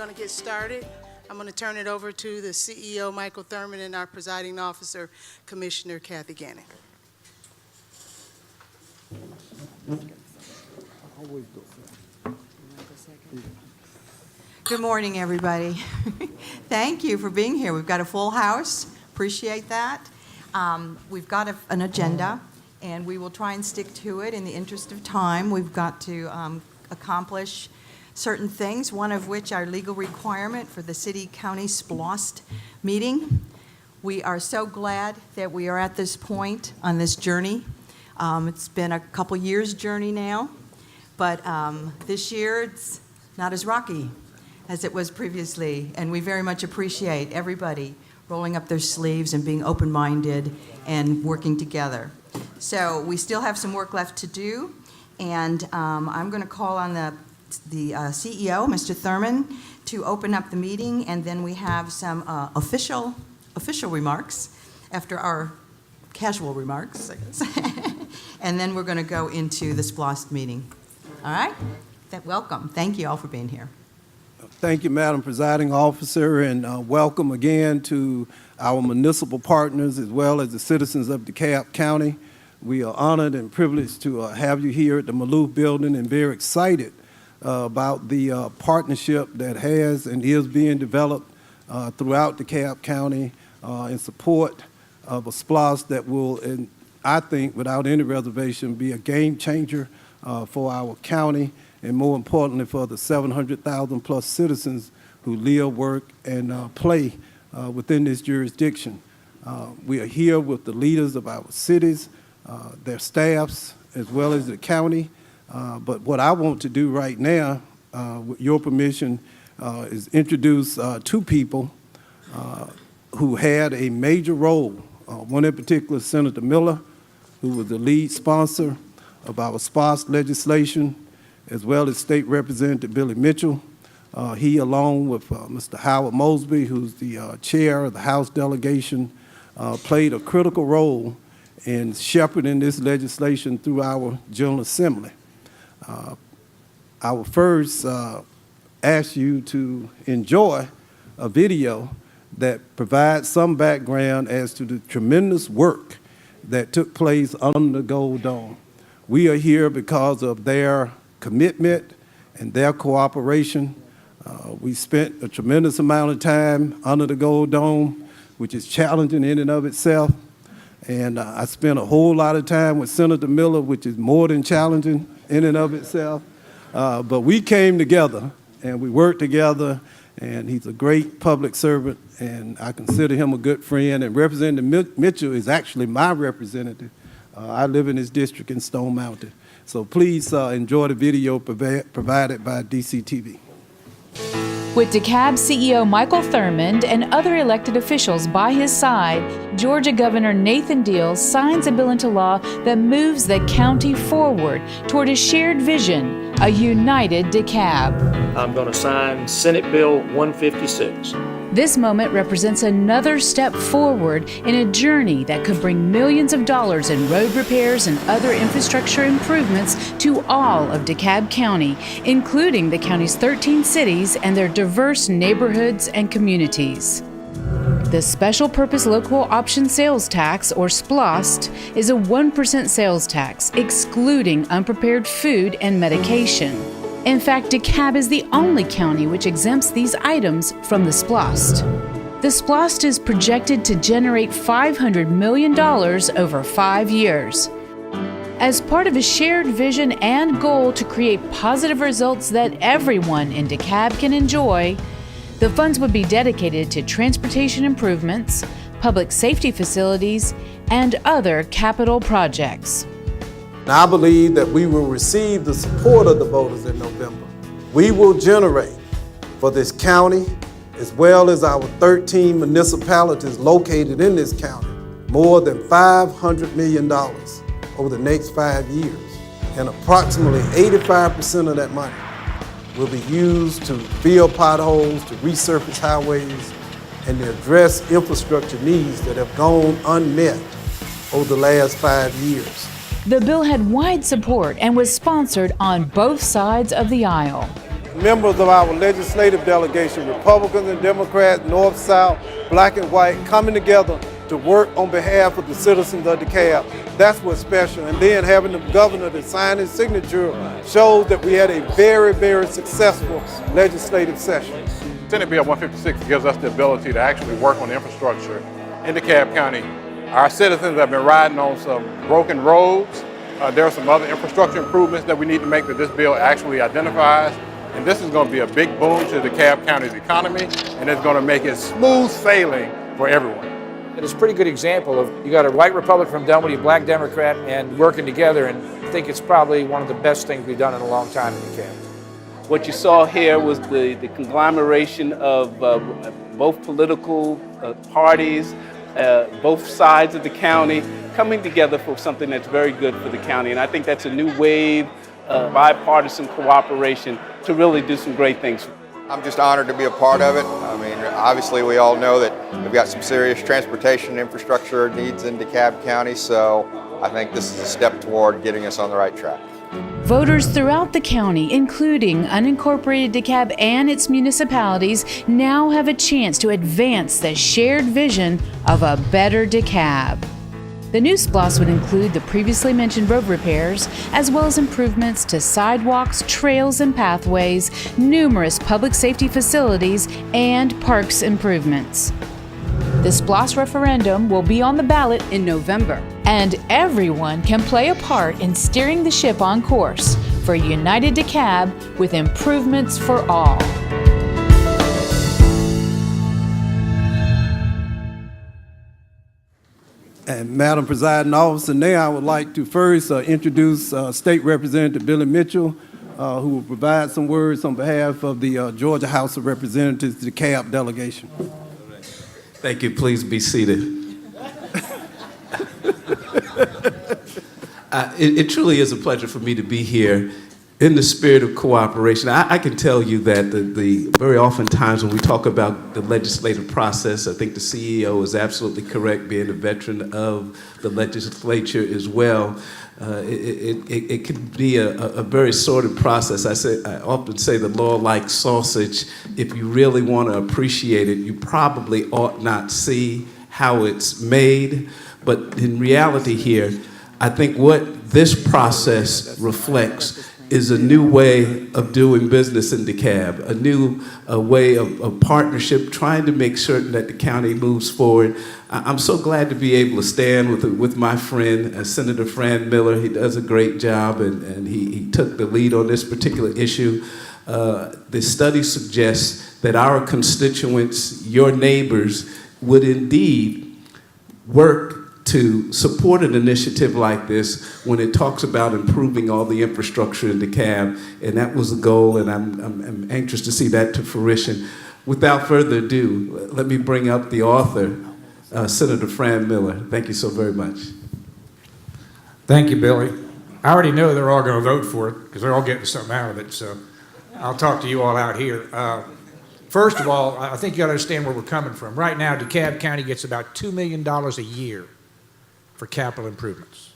going to get started. I'm going to turn it over to the CEO, Michael Thurman, and our presiding officer, Commissioner Kathy Gannon. Good morning, everybody. Thank you for being here. We've got a full house. Appreciate that. We've got an agenda, and we will try and stick to it in the interest of time. We've got to accomplish certain things, one of which our legal requirement for the city-county Splost meeting. We are so glad that we are at this point on this journey. It's been a couple years' journey now, but this year it's not as rocky as it was previously, and we very much appreciate everybody rolling up their sleeves and being open-minded and working together. So we still have some work left to do, and I'm going to call on the CEO, Mr. Thurman, to open up the meeting, and then we have some official remarks after our casual remarks, I guess. And then we're going to go into the Splost meeting. All right? Welcome. Thank you all for being here. Thank you, Madam Presiding Officer, and welcome again to our municipal partners as well as the citizens of DeKalb County. We are honored and privileged to have you here at the Maloof Building, and very excited about the partnership that has and is being developed throughout DeKalb County in support of a Splost that will, I think, without any reservation, be a game changer for our county, and more importantly for the 700,000 plus citizens who live, work, and play within this jurisdiction. We are here with the leaders of our cities, their staffs, as well as the county. But what I want to do right now, with your permission, is introduce two people who had a major role. One in particular, Senator Miller, who was the lead sponsor of our Splost legislation, as well as State Representative Billy Mitchell. He, along with Mr. Howard Mosby, who's the chair of the House delegation, played a critical role in shepherding this legislation through our General Assembly. I will first ask you to enjoy a video that provides some background as to the tremendous work that took place under the Gold Dome. We are here because of their commitment and their cooperation. We spent a tremendous amount of time under the Gold Dome, which is challenging in and of itself. And I spent a whole lot of time with Senator Miller, which is more than challenging in and of itself. But we came together and we worked together, and he's a great public servant, and I consider him a good friend. And Representative Mitchell is actually my representative. I live in his district in Stone Mountain. So please enjoy the video provided by DCTV. With DeKalb CEO Michael Thurmond and other elected officials by his side, Georgia Governor Nathan Deal signs a bill into law that moves the county forward toward a shared vision, a united DeKalb. I'm going to sign Senate Bill 156. This moment represents another step forward in a journey that could bring millions of dollars in road repairs and other infrastructure improvements to all of DeKalb County, including the county's 13 cities and their diverse neighborhoods and communities. The Special Purpose Local Option Sales Tax, or SPLOST, is a 1% sales tax, excluding unprepared food and medication. In fact, DeKalb is the only county which exempts these items from the Splost. The Splost is projected to generate $500 million over 5 years. As part of a shared vision and goal to create positive results that everyone in DeKalb can enjoy, the funds would be dedicated to transportation improvements, public safety facilities, and other capital projects. I believe that we will receive the support of the voters in November. We will generate for this county, as well as our 13 municipalities located in this county, more than $500 million over the next 5 years. And approximately 85% of that money will be used to fill potholes, to resurface highways, and to address infrastructure needs that have gone unmet over the last 5 years. The bill had wide support and was sponsored on both sides of the aisle. members of our legislative delegation, Republicans and Democrats, North, South, black and white, coming together to work on behalf of the citizens of DeKalb. That's what's special. And then having the governor to sign his signature shows that we had a very, very successful legislative session. Senate Bill 156 gives us the ability to actually work on infrastructure in DeKalb County. Our citizens have been riding on some broken roads. There are some other infrastructure improvements that we need to make that this bill actually identifies. And this is going to be a big boon to DeKalb County's economy, and it's going to make it smooth sailing for everyone. It's a pretty good example of you got a white Republican from Dunwoody, a black Democrat, and working together, and I think it's probably one of the best things we've done in a long time in DeKalb. What you saw here was the conglomeration of both political parties, both sides of the county, coming together for something that's very good for the county. And I think that's a new wave of bipartisan cooperation to really do some great things. I'm just honored to be a part of it. I mean, obviously we all know that we've got some serious transportation infrastructure needs in DeKalb County, so I think this is a step toward getting us on the right track. Voters throughout the county, including unincorporated DeKalb and its municipalities, now have a chance to advance the shared vision of a better DeKalb. The new Splost would include the previously mentioned road repairs, as well as improvements to sidewalks, trails and pathways, numerous public safety facilities, and parks improvements. The Splost referendum will be on the ballot in November, and everyone can play a part in steering the ship on course for a united DeKalb with improvements for all. And Madam Presiding Officer, now I would like to first introduce State Representative Billy Mitchell, who will provide some words on behalf of the Georgia House of Representatives, the DeKalb delegation. Thank you. Please be seated. It truly is a pleasure for me to be here in the spirit of cooperation. I can tell you that the very often times when we talk about the legislative process, I think the CEO is absolutely correct, being a veteran of the legislature as well. It can be a very sordid process. I often say the law like sausage. If you really want to appreciate it, you probably ought not see how it's made. But in reality here, I think what this process reflects is a new way of doing business in DeKalb, a new way of partnership, trying to make certain that the county moves forward. I'm so glad to be able to stand with my friend, Senator Fran Miller. He does a great job, and he took the lead on this particular issue. The study suggests that our constituents, your neighbors, would indeed work to support an initiative like this when it talks about improving all the infrastructure in DeKalb, and that was the goal, and I'm anxious to see that to fruition. Without further ado, let me bring up the author, Senator Fran Miller. Thank you so very much. Thank you, Billy. I already know they're all going to vote for it because they're all getting something out of it, so I'll talk to you all out here. First of all, I think you got to understand where we're coming from. Right now, DeKalb County gets about $2 million a year for capital improvements.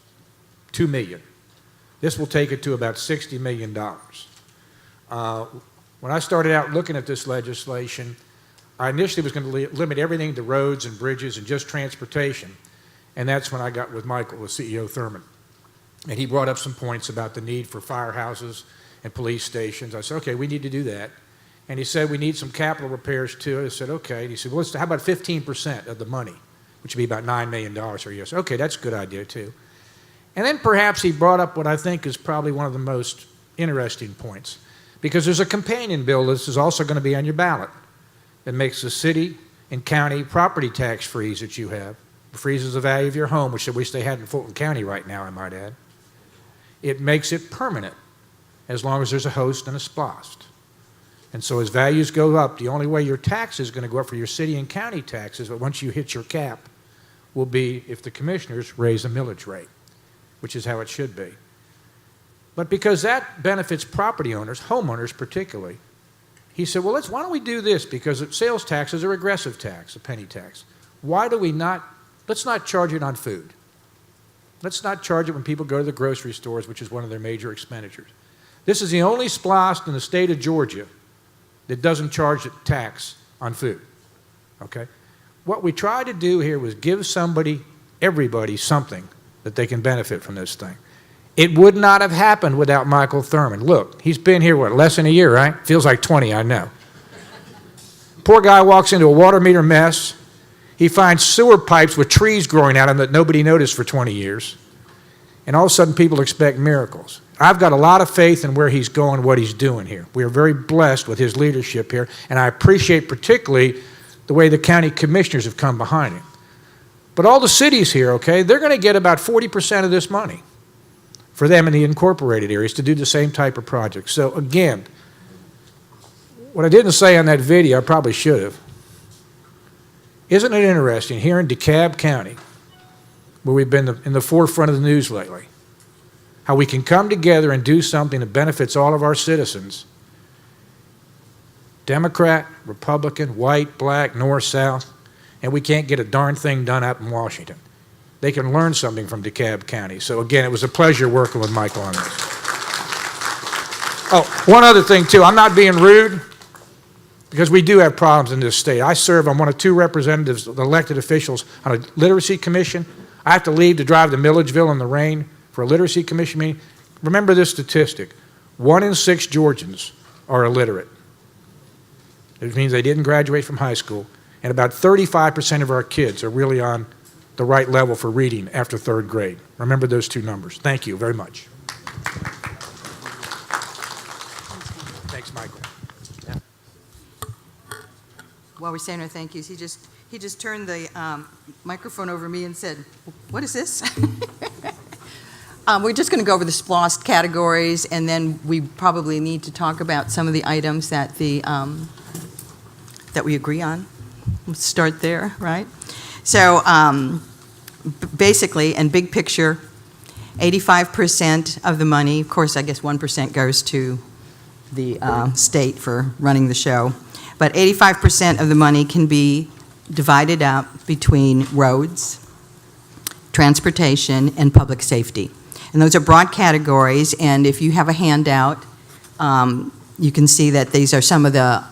$2 million. This will take it to about $60 million. When I started out looking at this legislation, I initially was going to limit everything to roads and bridges and just transportation. And that's when I got with Michael, with CEO Thurman. And he brought up some points about the need for firehouses and police stations. I said, okay, we need to do that. And he said, we need some capital repairs too. I said, okay. And he said, well, how about 15% of the money, which would be about $9 million a year. So, okay, that's a good idea too. And then perhaps he brought up what I think is probably one of the most interesting points, because there's a companion bill that is also going to be on your ballot that makes the city and county property tax freeze that you have, freezes the value of your home, which I wish they had in Fulton County right now, I might add. It makes it permanent as long as there's a host and a Splost. And so as values go up, the only way your tax is going to go up for your city and county taxes, but once you hit your cap, will be if the commissioners raise the millage rate, which is how it should be. But because that benefits property owners, homeowners particularly, he said, well, why don't we do this? Because sales tax is a regressive tax, a penny tax. Why do we not, let's not charge it on food. Let's not charge it when people go to the grocery stores, which is one of their major expenditures. This is the only Splost in the state of Georgia that doesn't charge a tax on food, okay? What we tried to do here was give everybody something that they can benefit from this thing. It would not have happened without Michael Thurman. Look, he's been here, what, less than a year, right? Feels like 20, I know. Poor guy walks into a water meter mess. He finds sewer pipes with trees growing out of them that nobody noticed for 20 years. And all of a sudden, people expect miracles. I've got a lot of faith in where he's going, what he's doing here. We are very blessed with his leadership here, and I appreciate particularly the way the county commissioners have come behind him. But all the cities here, okay, they're going to get about 40% of this money for them in the incorporated areas to do the same type of projects. So again, what I didn't say on that video, I probably should have. Isn't it interesting here in DeKalb County, where we've been in the forefront of the news lately, how we can come together and do something that benefits all of our citizens, Democrat, Republican, white, black, north, south, and we can't get a darn thing done out in Washington. They can learn something from DeKalb County. So again, it was a pleasure working with Michael on this. Oh, one other thing too, I'm not being rude, because we do have problems in this state. I serve on one of 2 representatives, elected officials, on a literacy commission. I have to leave to drive to Milledgeville in the rain for a literacy commission meeting. Remember this statistic: 1 in 6 Georgians are illiterate. It means they didn't graduate from high school, and about 35% of our kids are really on the right level for reading after 3rd grade. Remember those 2 numbers. Thank you very much. Thanks, Michael. While we're saying our thank yous, he just turned the microphone over me and said, "What is this?" We're just going to go over the Splost categories, and then we probably need to talk about some of the items that that we agree on. Let's start there, right? So basically, in big picture, 85% of the money, of course, I guess 1% goes to the state for running the show, but 85% of the money can be divided up between roads, transportation, and public safety. And those are broad categories, and if you have a handout, you can see that these are some of the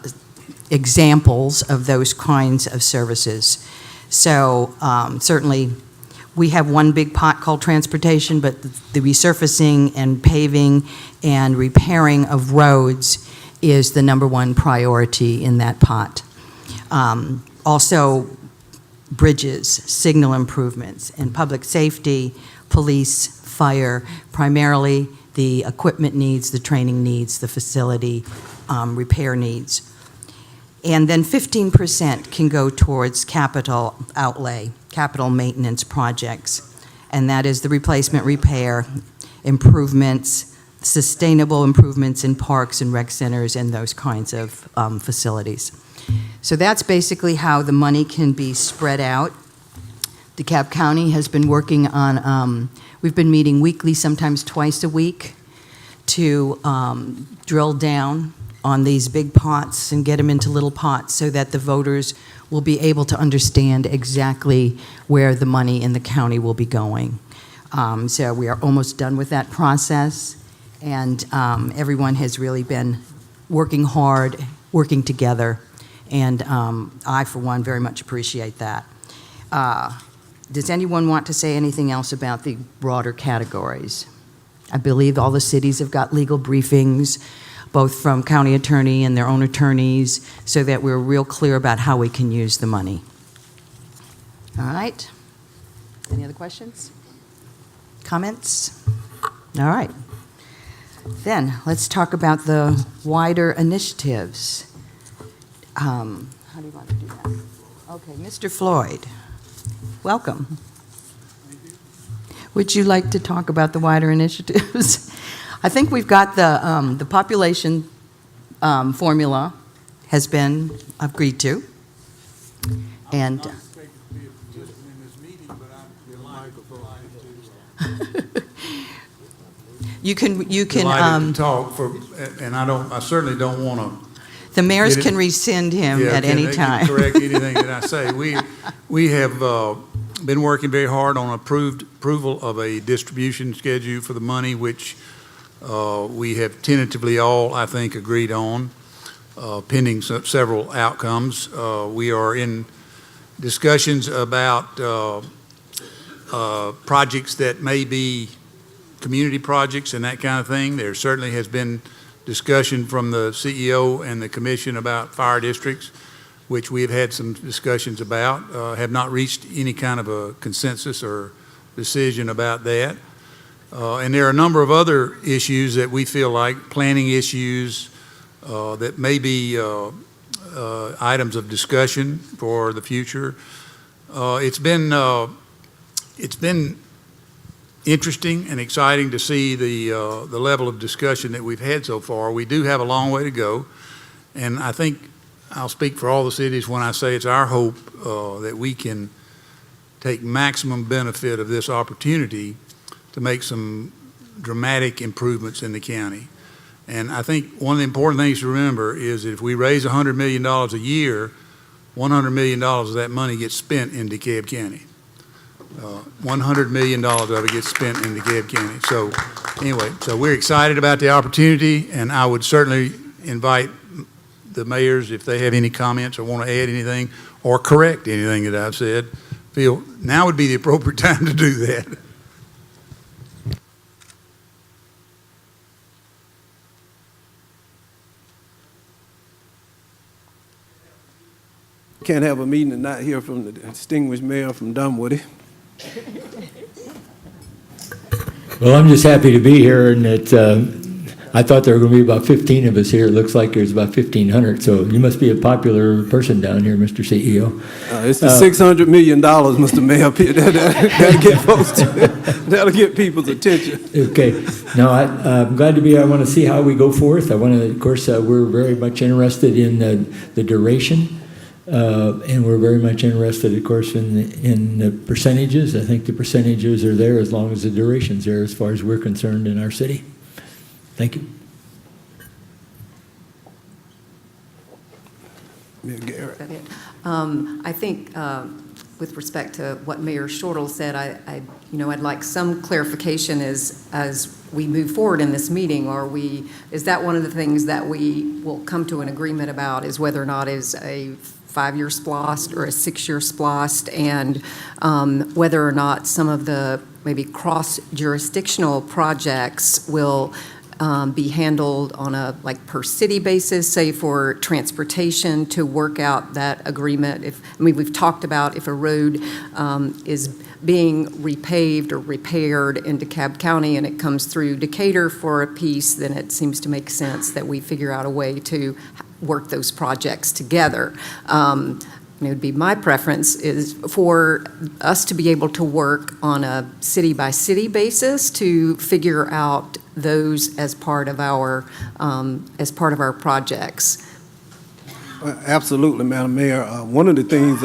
examples of those kinds of services. So certainly, we have one big pot called transportation, but the resurfacing and paving and repairing of roads is the #1 priority in that pot. Also, bridges, signal improvements, and public safety, police, fire, primarily the equipment needs, the training needs, the facility repair needs. And then 15% can go towards capital outlay, capital maintenance projects. And that is the replacement, repair, improvements, sustainable improvements in parks and rec centers and those kinds of facilities. So that's basically how the money can be spread out. DeKalb County has been working on, we've been meeting weekly, sometimes twice a week, to drill down on these big pots and get them into little pots so that the voters will be able to understand exactly where the money in the county will be going. So we are almost done with that process, and everyone has really been working hard, working together, and I, for one, very much appreciate that. Does anyone want to say anything else about the broader categories? I believe all the cities have got legal briefings, both from county attorney and their own attorneys, so that we're real clear about how we can use the money. All right. Any other questions? Comments? All right. Then, let's talk about the wider initiatives. How do you want to do that? Okay, Mr. Floyd, welcome. Would you like to talk about the wider initiatives? I think we've got the population formula has been agreed to, and you can delighted to talk for, and I certainly don't want to. The mayors can rescind him at any time. Correct anything that I say. We have been working very hard on approval of a distribution schedule for the money, which we have tentatively all, I think, agreed on, pending several outcomes. We are in discussions about projects that may be community projects and that kind of thing. There certainly has been discussion from the CEO and the commission about fire districts, which we have had some discussions about, have not reached any kind of a consensus or decision about that. And there are a number of other issues that we feel like, planning issues that may be items of discussion for the future. It's been interesting and exciting to see the level of discussion that we've had so far. We do have a long way to go, and I think I'll speak for all the cities when I say it's our hope that we can take maximum benefit of this opportunity to make some dramatic improvements in the county. And I think one of the important things to remember is that if we raise $100 million a year, $100 million of that money gets spent in DeKalb County. $100 million of it gets spent in DeKalb County. So anyway, so we're excited about the opportunity, and I would certainly invite the mayors, if they have any comments or want to add anything or correct anything that I've said, feel now would be the appropriate time to do that. Can't have a meeting and not hear from the distinguished mayor from Dunwoody. Well, I'm just happy to be here, and that I thought there were going to be about 15 of us here. It looks like there's about 1,500, so you must be a popular person down here, Mr. CEO. It's the $600 million, Mr. Mayor. That'll get folks that'll get people's attention. Okay. No, I'm glad to be here. I want to see how we go forth. I want to, of course, we're very much interested in the duration. And we're very much interested, of course, in the percentages. I think the percentages are there as long as the duration's there as far as we're concerned in our city. Thank you. I think with respect to what Mayor Shortle said, I'd like some clarification as we move forward in this meeting. Is that one of the things that we will come to an agreement about, is whether or not is a 5-year Splost or a 6-year Splost, and whether or not some of the maybe cross-jurisdictional projects will be handled on a per city basis, say for transportation, to work out that agreement. We've talked about if a road is being repaved or repaired in DeKalb County and it comes through Decatur for a piece, then it seems to make sense that we figure out a way to work those projects together. It would be my preference is for us to be able to work on a city-by-city basis to figure out those as part of our projects. Absolutely, Madam Mayor. One of the things,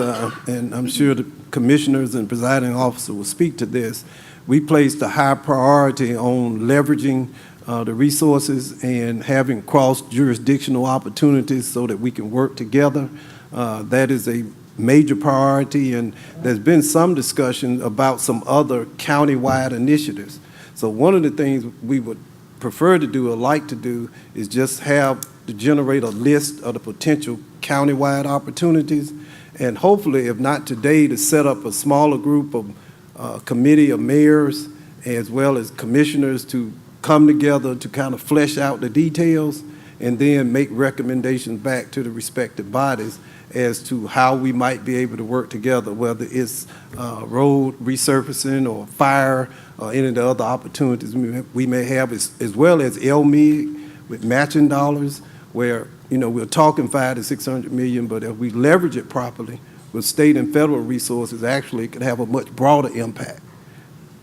and I'm sure the commissioners and presiding officer will speak to this, we placed a high priority on leveraging the resources and having cross-jurisdictional opportunities so that we can work together. That is a major priority, and there's been some discussion about some other county-wide initiatives. So one of the things we would prefer to do or like to do is just have to generate a list of the potential county-wide opportunities, and hopefully, if not today, to set up a smaller group of committee of mayors as well as commissioners to come together to kind of flesh out the details and then make recommendations back to the respective bodies as to how we might be able to work together, whether it's road resurfacing or fire or any of the other opportunities we may have, as well as LMIG with matching dollars, where we're talking $500 to $600 million, but if we leverage it properly with state and federal resources, actually it could have a much broader impact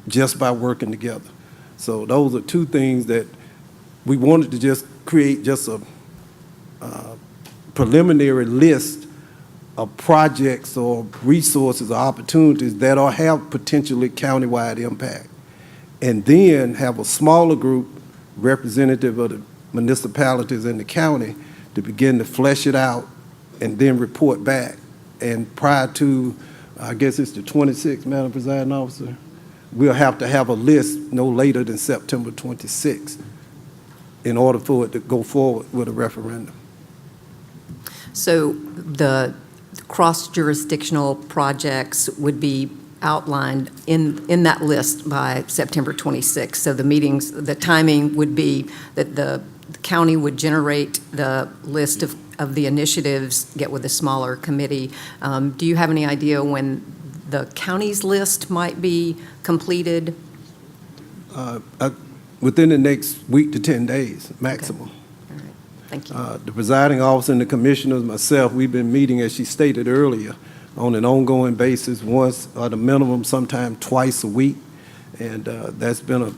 just by working together. So those are two things that we wanted to just create just a preliminary list of projects or resources or opportunities that have potentially countywide impact. And then have a smaller group representative of the municipalities in the county to begin to flesh it out and then report back. And prior to, I guess it's the 26th, Madam Presiding Officer, we'll have to have a list no later than September 26th in order for it to go forward with a referendum. So the cross-jurisdictional projects would be outlined in that list by September 26th. So the meetings, the timing would be that the county would generate the list of the initiatives, get with a smaller committee. Do you have any idea when the county's list might be completed? Within the next week to 10 days, maximum. Okay. All right. Thank you. The presiding officer and the commissioners, myself, we've been meeting, as she stated earlier, on an ongoing basis, once at a minimum, sometime twice a week. And that's been an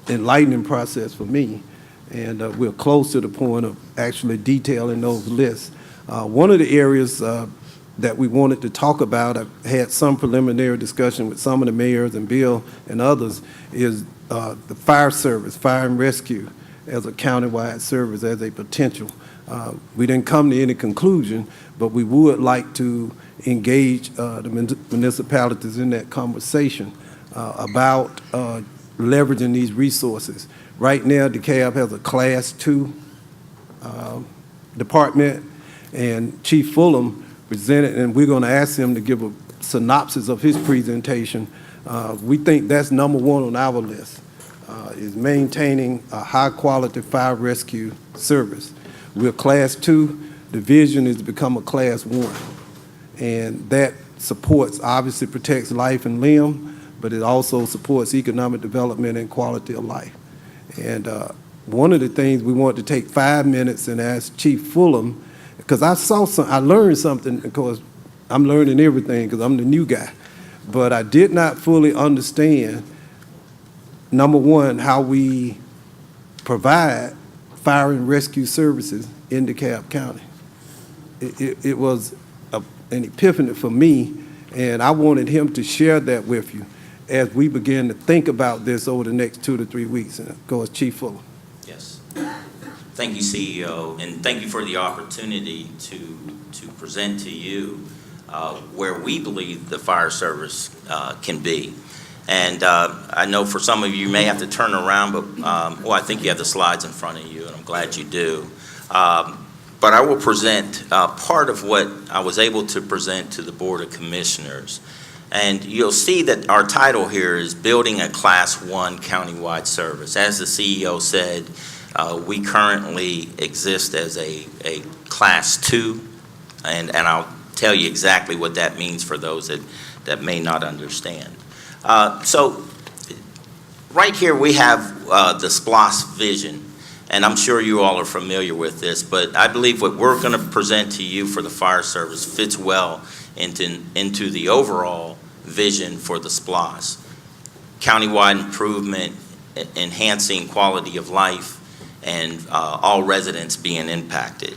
enlightening process for me. And we're close to the point of actually detailing those lists. One of the areas that we wanted to talk about, I've had some preliminary discussion with some of the mayors and Bill and others, is the fire service, fire and rescue, as a countywide service, as a potential. We didn't come to any conclusion, but we would like to engage the municipalities in that conversation about leveraging these resources. Right now, DeKalb has a Class 2 department, and Chief Fulham presented, and we're going to ask him to give a synopsis of his presentation. We think that's number one on our list, is maintaining a high-quality fire rescue service. We're Class 2. The vision is to become a Class 1, and that supports, obviously protects life and limb, but it also supports economic development and quality of life. And one of the things we want to take 5 minutes and ask Chief Fulham, because I learned something, because I'm learning everything because I'm the new guy, but I did not fully understand, number one, how we provide fire and rescue services in DeKalb County. It was an epiphany for me, and I wanted him to share that with you as we begin to think about this over the next 2 to 3 weeks. And of course, Chief Fuller. Yes. Thank you, CEO, and thank you for the opportunity to present to you where we believe the fire service can be. And I know for some of you may have to turn around, but well, I think you have the slides in front of you, and I'm glad you do. But I will present part of what I was able to present to the Board of Commissioners. And you'll see that our title here is Building a Class 1 Countywide Service. As the CEO said, we currently exist as a Class 2, and I'll tell you exactly what that means for those that may not understand. So right here we have the Splost vision, and I'm sure you all are familiar with this, but I believe what we're going to present to you for the fire service fits well into the overall vision for the Splost. Countywide improvement, enhancing quality of life, and all residents being impacted.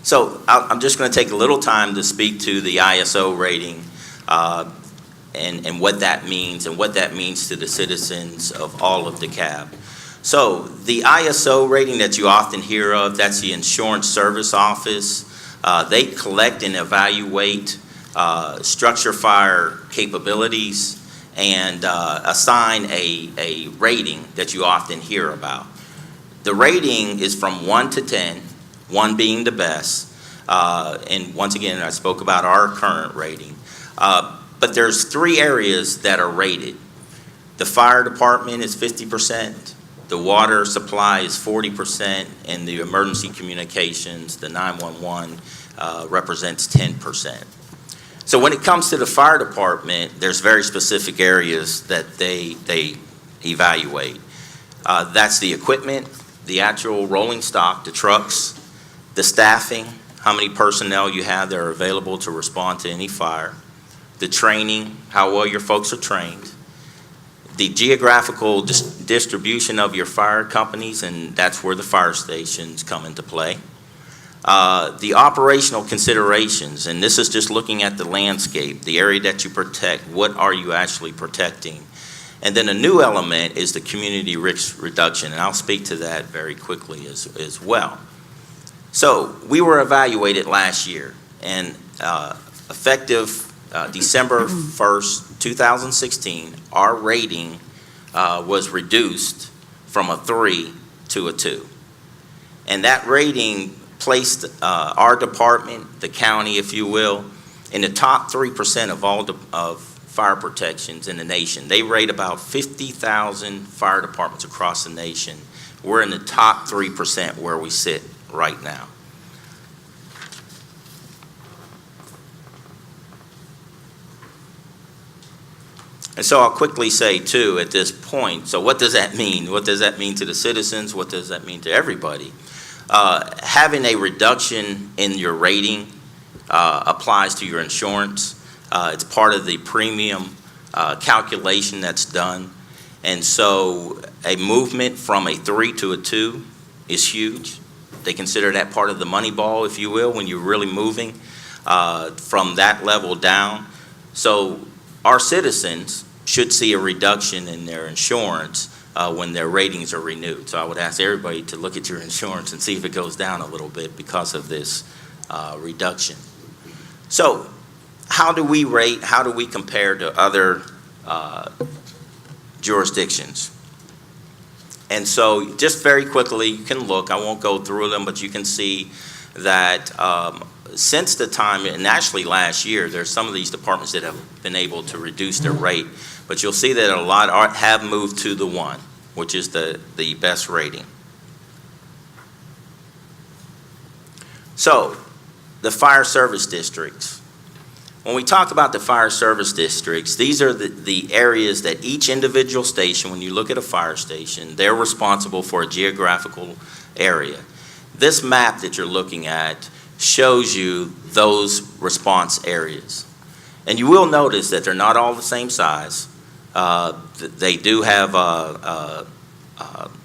So I'm just going to take a little time to speak to the ISO rating and what that means and what that means to the citizens of all of DeKalb. So the ISO rating that you often hear of, that's the Insurance Service Office. They collect and evaluate structure fire capabilities and assign a rating that you often hear about. The rating is from 1 to 10, 1 being the best. And once again, I spoke about our current rating. But there's 3 areas that are rated. The fire department is 50%, the water supply is 40%, and the emergency communications, the 911, represents 10%. So when it comes to the fire department, there's very specific areas that they evaluate. That's the equipment, the actual rolling stock, the trucks, the staffing, how many personnel you have that are available to respond to any fire, the training, how well your folks are trained, the geographical distribution of your fire companies, and that's where the fire stations come into play. The operational considerations, and this is just looking at the landscape, the area that you protect, what are you actually protecting? And then a new element is the community risk reduction, and I'll speak to that very quickly as well. So we were evaluated last year, and effective December 1st, 2016, our rating was reduced from a 3 to a 2. And that rating placed our department, the county, if you will, in the top 3% of all of fire protections in the nation. They rate about 50,000 fire departments across the nation. We're in the top 3% where we sit right now. And so I'll quickly say, too, at this point, so what does that mean? What does that mean to the citizens? What does that mean to everybody? Having a reduction in your rating applies to your insurance. It's part of the premium calculation that's done. And so a movement from a 3 to a 2 is huge. They consider that part of the money ball, if you will, when you're really moving from that level down. So our citizens should see a reduction in their insurance when their ratings are renewed. So I would ask everybody to look at your insurance and see if it goes down a little bit because of this reduction. So how do we rate? How do we compare to other jurisdictions? And so just very quickly, you can look. I won't go through them, but you can see that since the time, and actually last year, there's some of these departments that have been able to reduce their rate, but you'll see that a lot have moved to the 1, which is the best rating. So, the fire service districts. When we talk about the fire service districts, these are the areas that each individual station, when you look at a fire station, they're responsible for a geographical area. This map that you're looking at shows you those response areas. And you will notice that they're not all the same size. They do have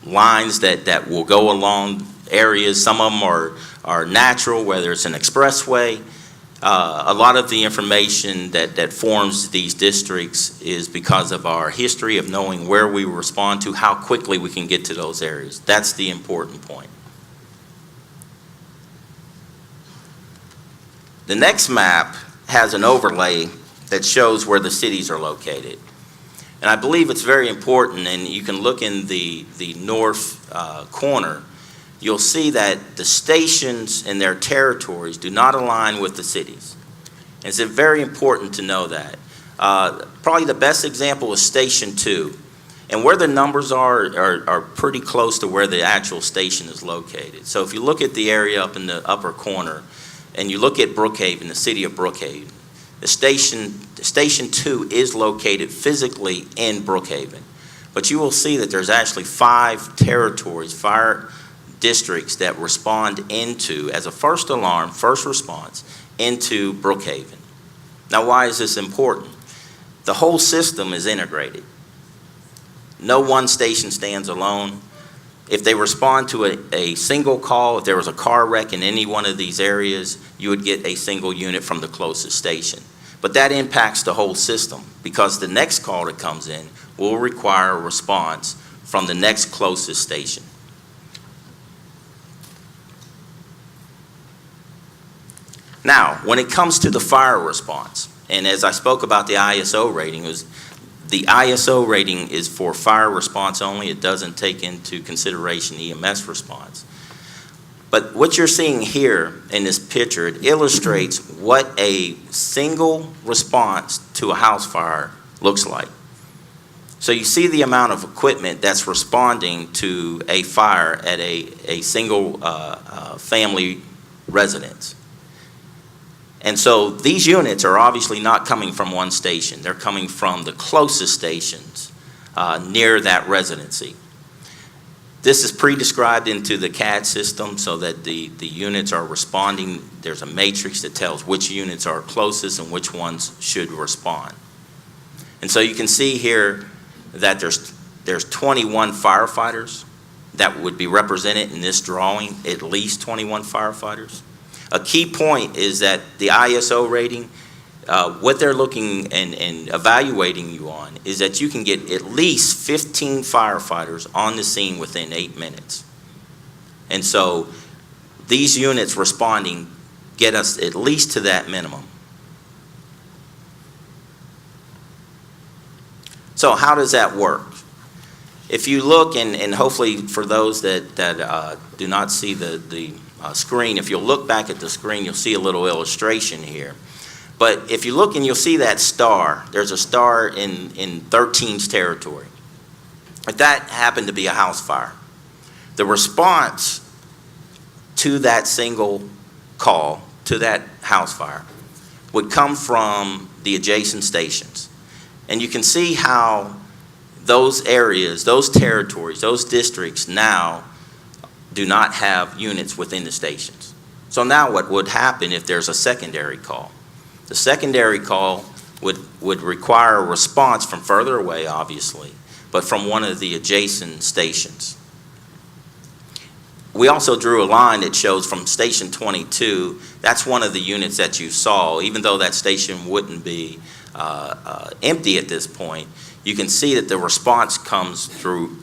lines that will go along areas. Some of them are natural, whether it's an expressway. A lot of the information that forms these districts is because of our history of knowing where we respond to, how quickly we can get to those areas. That's the important point. The next map has an overlay that shows where the cities are located. And I believe it's very important, and you can look in the north corner, you'll see that the stations and their territories do not align with the cities. And it's very important to know that. Probably the best example is Station 2. And where the numbers are pretty close to where the actual station is located. So if you look at the area up in the upper corner, and you look at Brookhaven, the city of Brookhaven, the Station 2 is located physically in Brookhaven. But you will see that there's actually 5 territories, fire districts that respond into, as a first alarm, first response, into Brookhaven. Now, why is this important? The whole system is integrated. No one station stands alone. If they respond to a single call, if there was a car wreck in any one of these areas, you would get a single unit from the closest station. But that impacts the whole system because the next call that comes in will require a response from the next closest station. Now, when it comes to the fire response, and as I spoke about the ISO rating, the ISO rating is for fire response only. It doesn't take into consideration EMS response. But what you're seeing here in this picture, it illustrates what a single response to a house fire looks like. So you see the amount of equipment that's responding to a fire at a single family residence. And so these units are obviously not coming from one station. They're coming from the closest stations near that residency. This is pre-described into the CAD system so that the units are responding. There's a matrix that tells which units are closest and which ones should respond. And so you can see here that there's 21 firefighters that would be represented in this drawing, at least 21 firefighters. A key point is that the ISO rating, what they're looking and evaluating you on is that you can get at least 15 firefighters on the scene within 8 minutes. And so these units responding get us at least to that minimum. So how does that work? If you look, and hopefully for those that do not see the screen, if you'll look back at the screen, you'll see a little illustration here. But if you look and you'll see that star, there's a star in 13's territory. If that happened to be a house fire, the response to that single call, to that house fire, would come from the adjacent stations. And you can see how those areas, those territories, those districts now do not have units within the stations. So now what would happen if there's a secondary call? The secondary call would require a response from further away, obviously, but from one of the adjacent stations. We also drew a line that shows from station 22, that's one of the units that you saw. Even though that station wouldn't be empty at this point, you can see that the response comes through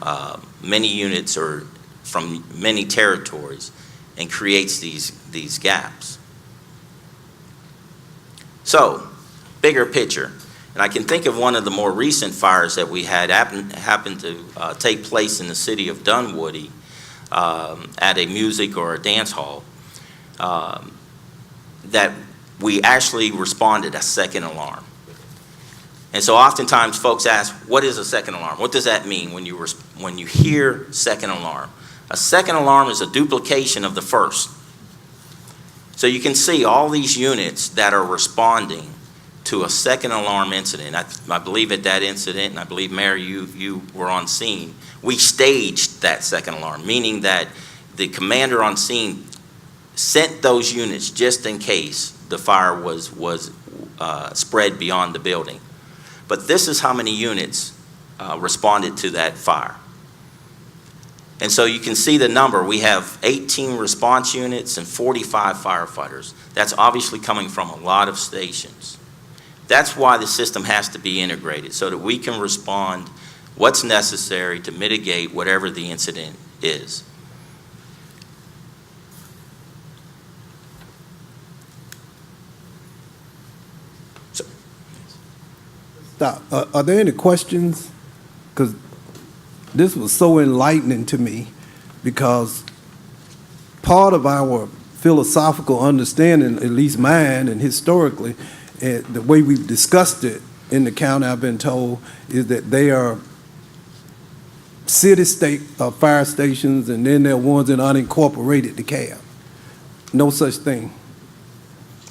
many units or from many territories and creates these gaps. So, bigger picture. And I can think of one of the more recent fires that we had happened to take place in the city of Dunwoody at a music or a dance hall that we actually responded a second alarm. And so oftentimes folks ask, what is a second alarm? What does that mean when you hear second alarm? A second alarm is a duplication of the first. So you can see all these units that are responding to a second alarm incident. I believe at that incident, and I believe, Mayor, you were on scene, we staged that second alarm, meaning that the commander on scene sent those units just in case the fire was spread beyond the building. But this is how many units responded to that fire. And so you can see the number. We have 18 response units and 45 firefighters. That's obviously coming from a lot of stations. That's why the system has to be integrated, so that we can respond what's necessary to mitigate whatever the incident is. Stop. Are there any questions? Because this was so enlightening to me, because part of our philosophical understanding, at least mine and historically, the way we've discussed it in the county, I've been told, is that they are city-state fire stations, and then there are ones in unincorporated DeKalb. No such thing.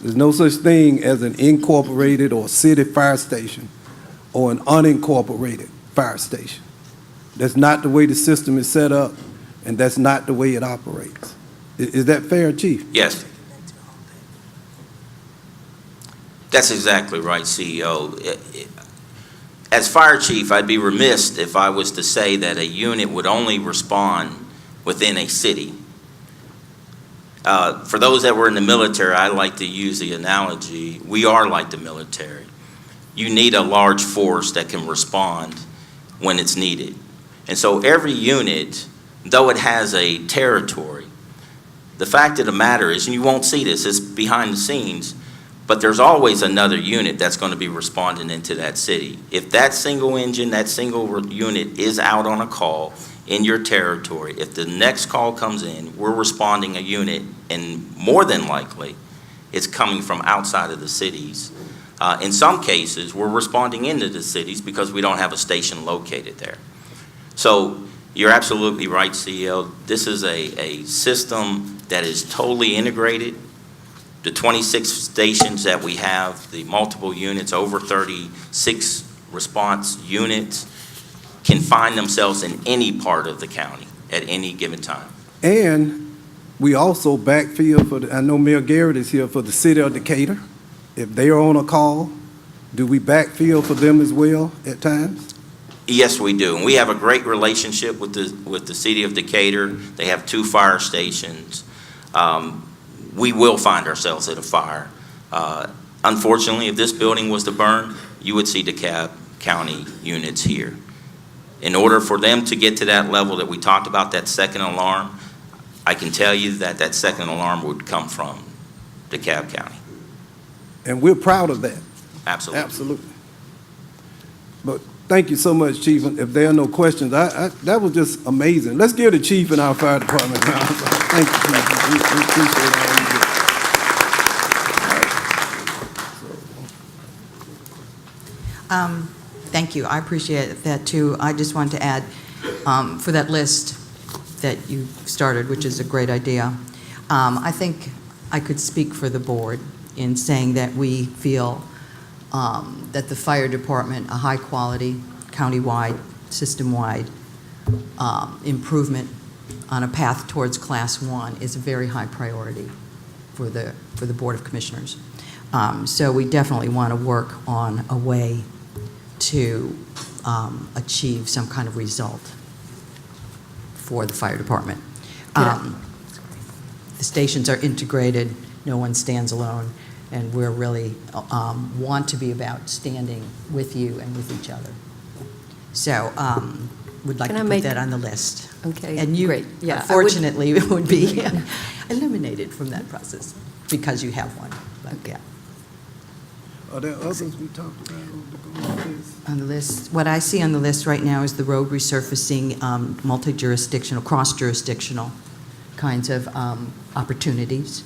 There's no such thing as an incorporated or city fire station or an unincorporated fire station. That's not the way the system is set up, and that's not the way it operates. Is that fair, Chief? Yes. That's exactly right, CEO. As fire chief, I'd be remiss if I was to say that a unit would only respond within a city. For those that were in the military, I like to use the analogy, we are like the military. You need a large force that can respond when it's needed. And so every unit, though it has a territory, the fact of the matter is, and you won't see this, it's behind the scenes, but there's always another unit that's going to be responding into that city. If that single engine, that single unit is out on a call in your territory, if the next call comes in, we're responding a unit, and more than likely, it's coming from outside of the cities. In some cases, we're responding into the cities because we don't have a station located there. So you're absolutely right, CEO. This is a system that is totally integrated. The 26 stations that we have, the multiple units, over 36 response units, can find themselves in any part of the county at any given time. And we also backfill for, I know Mayor Garrett is here, for the city of Decatur. If they are on a call, do we backfill for them as well at times? Yes, we do. And we have a great relationship with the city of Decatur. They have 2 fire stations. We will find ourselves at a fire. Unfortunately, if this building was to burn, you would see DeKalb County units here. In order for them to get to that level that we talked about, that second alarm, I can tell you that that second alarm would come from DeKalb County. And we're proud of that. Absolutely. Absolutely. But thank you so much, Chief. If there are no questions, that was just amazing. Let's give the Chief and our fire department a round of applause. Thank you, Chief. We appreciate all you do. Thank you. I appreciate that too. I just want to add for that list that you started, which is a great idea. I think I could speak for the board in saying that we feel that the fire department, a high-quality, county-wide, system-wide improvement on a path towards Class 1 is a very high priority for the Board of Commissioners. So we definitely want to work on a way to achieve some kind of result for the fire department. The stations are integrated, no one stands alone, and we're really want to be about standing with you and with each other. So would like to put that on the list. Okay, and you, great. Yeah, unfortunately, it would be eliminated from that process because you have one. But yeah. Are there others we talked about on the list? What I see on the list right now is the road resurfacing, multi-jurisdictional, cross-jurisdictional kinds of opportunities,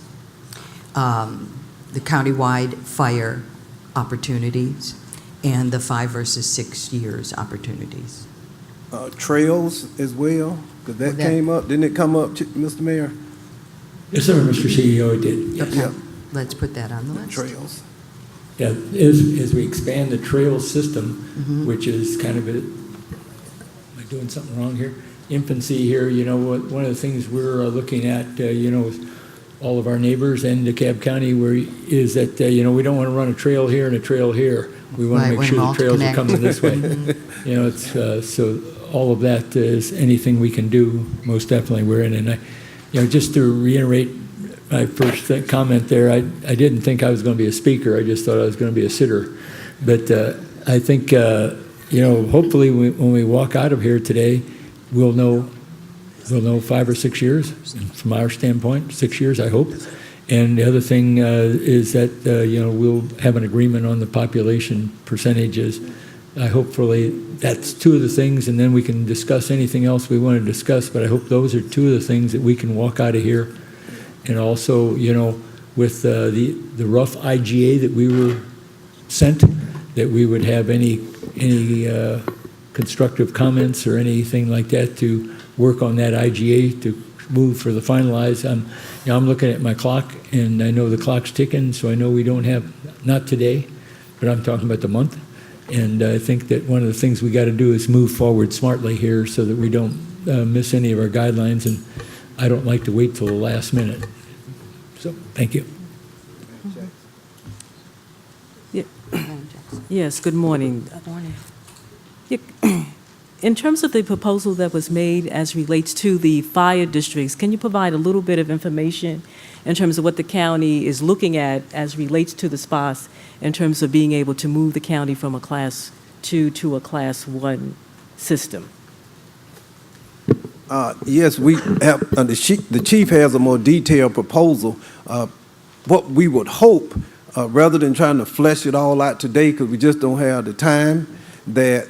the countywide fire opportunities, and the 5 versus 6 years opportunities. Trails as well, because that came up. Didn't it come up, Mr. Mayor? Yes, sir, Mr. CEO, it did. Yes. Okay. Yeah. Let's put that on the list. Trails. Yeah, as we expand the trail system, which is kind of am I doing something wrong here? Infancy here, you know, one of the things we're looking at, you know, with all of our neighbors and DeKalb County is that, you know, we don't want to run a trail here and a trail here. We want to make sure the trails are coming this way. You know, it's, so all of that is anything we can do, most definitely we're in. And you know, just to reiterate my first comment there, I didn't think I was going to be a speaker. I just thought I was going to be a sitter. But I think, you know, hopefully when we walk out of here today, we'll know 5 or 6 years, from our standpoint, 6 years, I hope. And the other thing is that, you know, we'll have an agreement on the population percentages. Hopefully that's 2 of the things, and then we can discuss anything else we want to discuss. But I hope those are 2 of the things that we can walk out of here. And also, you know, with the rough IGA that we were sent, that we would have any constructive comments or anything like that to work on that IGA to move for the finalize. You know, I'm looking at my clock, and I know the clock's ticking, so I know we don't have, not today, but I'm talking about the month. And I think that one of the things we got to do is move forward smartly here so that we don't miss any of our guidelines. And I don't like to wait till the last minute. So, thank you. Yes, good morning. Good morning. In terms of the proposal that was made as relates to the fire districts, can you provide a little bit of information in terms of what the county is looking at as relates to the SPOS in terms of being able to move the county from a Class 2 to a Class 1 system? Yes, we have, the chief has a more detailed proposal. What we would hope, rather than trying to flesh it all out today, because we just don't have the time, that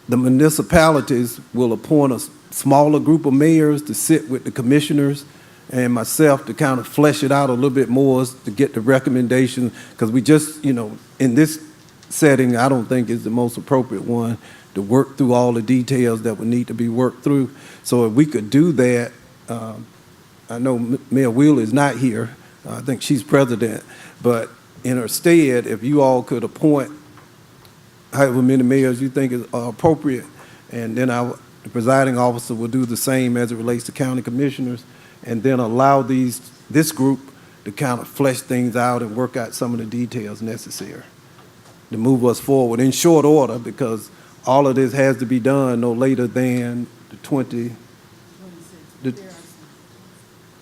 the municipalities will appoint a smaller group of mayors to sit with the commissioners and myself to kind of flesh it out a little bit more to get the recommendations, because we just, you know, in this setting, I don't think is the most appropriate one to work through all the details that would need to be worked through. So if we could do that, I know Mayor Wheeler is not here. I think she's president. But in her stead, if you all could appoint however many mayors you think is appropriate, and then the presiding officer will do the same as it relates to county commissioners, and then allow this group to kind of flesh things out and work out some of the details necessary to move us forward in short order, because all of this has to be done no later than the 20.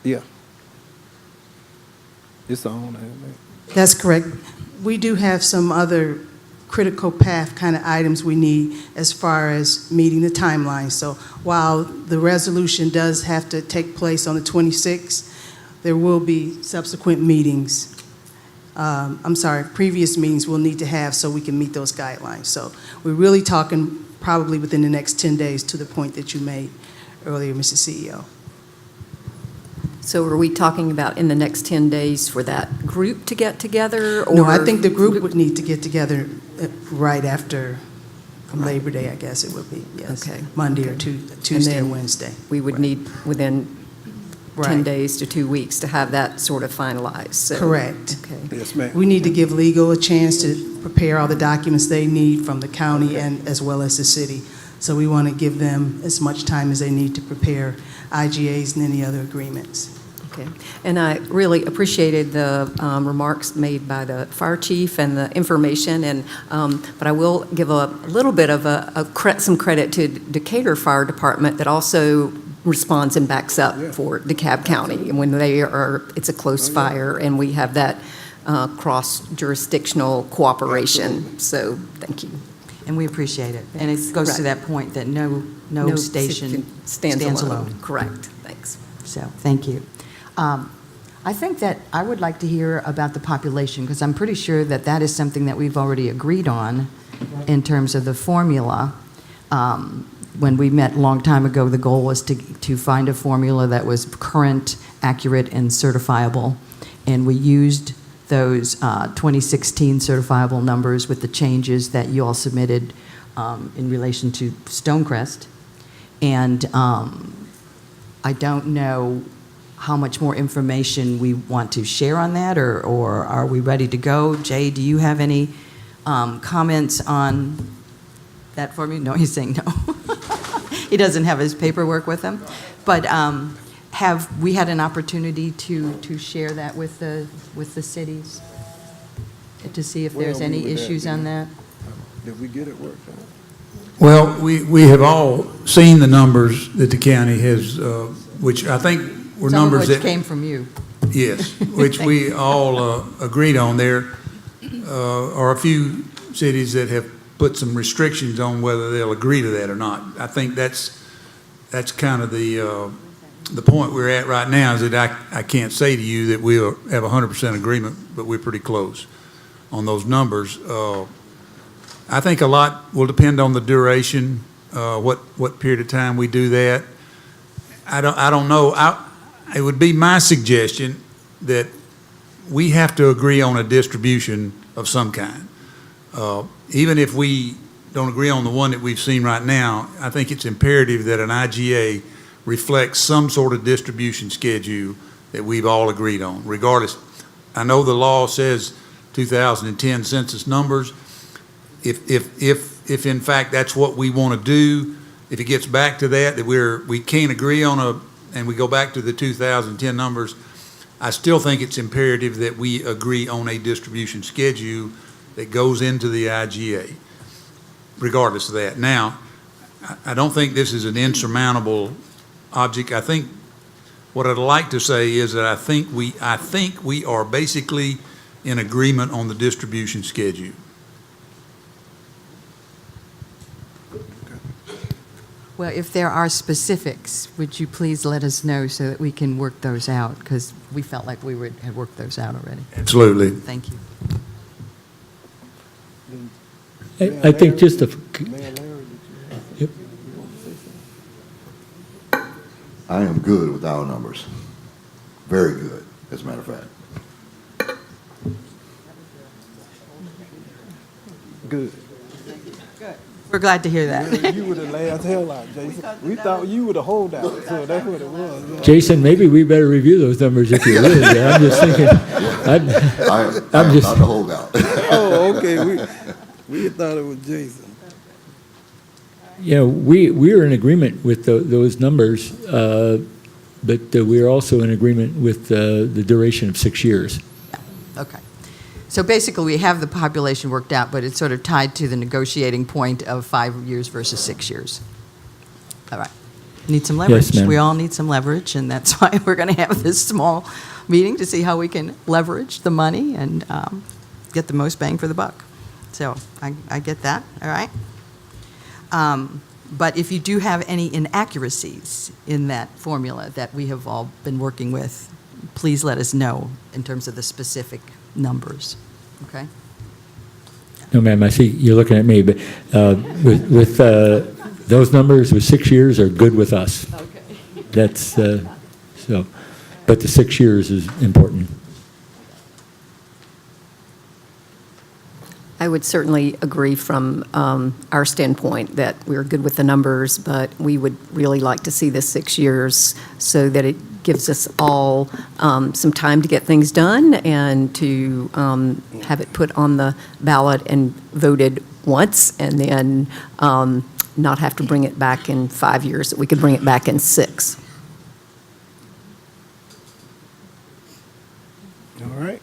Yeah. It's on. That's correct. We do have some other critical path kind of items we need as far as meeting the timeline. So while the resolution does have to take place on the 26th, there will be subsequent meetings previous meetings we'll need to have so we can meet those guidelines. So we're really talking probably within the next 10 days to the point that you made earlier, Mr. CEO. So are we talking about in the next 10 days for that group to get together? Or No, I think the group would need to get together right after Labor Day, I guess it would be, yes. Okay. Monday or Tuesday or then Wednesday. We would need within 10 Right. days to 2 weeks to have that sort of finalized. So- Correct. Okay. Yes, ma'am. We need to give legal a chance to prepare all the documents they need from the county and as well as the city. So we want to give them as much time as they need to prepare IGAs and any other agreements. Okay. And I really appreciated the remarks made by the fire chief and the information. And but I will give a little bit of some credit to Decatur Fire Department that also responds and backs up for DeKalb County. And when it's a close fire, and we have that cross-jurisdictional cooperation. So thank you. And we appreciate it. And it goes to that point that no station stands alone. Correct. Thanks. So, thank you. I think that I would like to hear about the population, because I'm pretty sure that that is something that we've already agreed on in terms of the formula. When we met a long time ago, the goal was to find a formula that was current, accurate, and certifiable. And we used those 2016 certifiable numbers with the changes that you all submitted in relation to Stonecrest. And I don't know how much more information we want to share on that, or are we ready to go? Jay, do you have any comments on that for me? No, he's saying no. He doesn't have his paperwork with him. But have we had an opportunity to share that with the cities? To see if there's any issues on that? Did we get it worked out? Well, we have all seen the numbers that the county has, which I think were Some numbers of which that... came from you. Yes, which we all agreed on. There are a few cities that have put some restrictions on whether they'll agree to that or not. I think that's kind of the point we're at right now, is that I can't say to you that we'll have 100% agreement, but we're pretty close on those numbers. I think a lot will depend on the duration, what period of time we do that. I don't know. It would be my suggestion that we have to agree on a distribution of some kind. Even if we don't agree on the one that we've seen right now, I think it's imperative that an IGA reflects some sort of distribution schedule that we've all agreed on, regardless. I know the law says 2010 census numbers. If in fact that's what we want to do, if it gets back to that we can't agree on and we go back to the 2010 numbers, I still think it's imperative that we agree on a distribution schedule that goes into the IGA, regardless of that. Now, I don't think this is an insurmountable object. I think what I'd like to say is that I think we are basically in agreement on the distribution schedule. Well, if there are specifics, would you please let us know so that we can work those out? Because we felt like we had worked those out already. Absolutely. Thank you. I think just Yep. I am good with our numbers. Very good, as a matter of fact. Good. We're glad to hear that. You were the last hell out, Jason. We thought you were the holdout, so that's what it was. Yeah. Jason, maybe we better review those numbers if you would. I'm just thinking. I'm just not the holdout. Oh, okay. We thought it was Jason. We're in agreement with those numbers, but we're also in agreement with the duration of 6 years. Okay. So basically, we have the population worked out, but it's sort of tied to the negotiating point of 5 years versus 6 years. All right. Need some leverage. Yes, ma'am. We all need some leverage, and that's why we're going to have this small meeting to see how we can leverage the money and get the most bang for the buck. So I get that, all right? But if you do have any inaccuracies in that formula that we have all been working with, please let us know in terms of the specific numbers. Okay? No, ma'am, I see you're looking at me, but with those numbers, with 6 years, are good with us. Okay. That's, so, but the 6 years is important. I would certainly agree from our standpoint that we're good with the numbers, but we would really like to see the 6 years so that it gives us all some time to get things done and to have it put on the ballot and voted once, and then not have to bring it back in 5 years, that we could bring it back in 6. All right.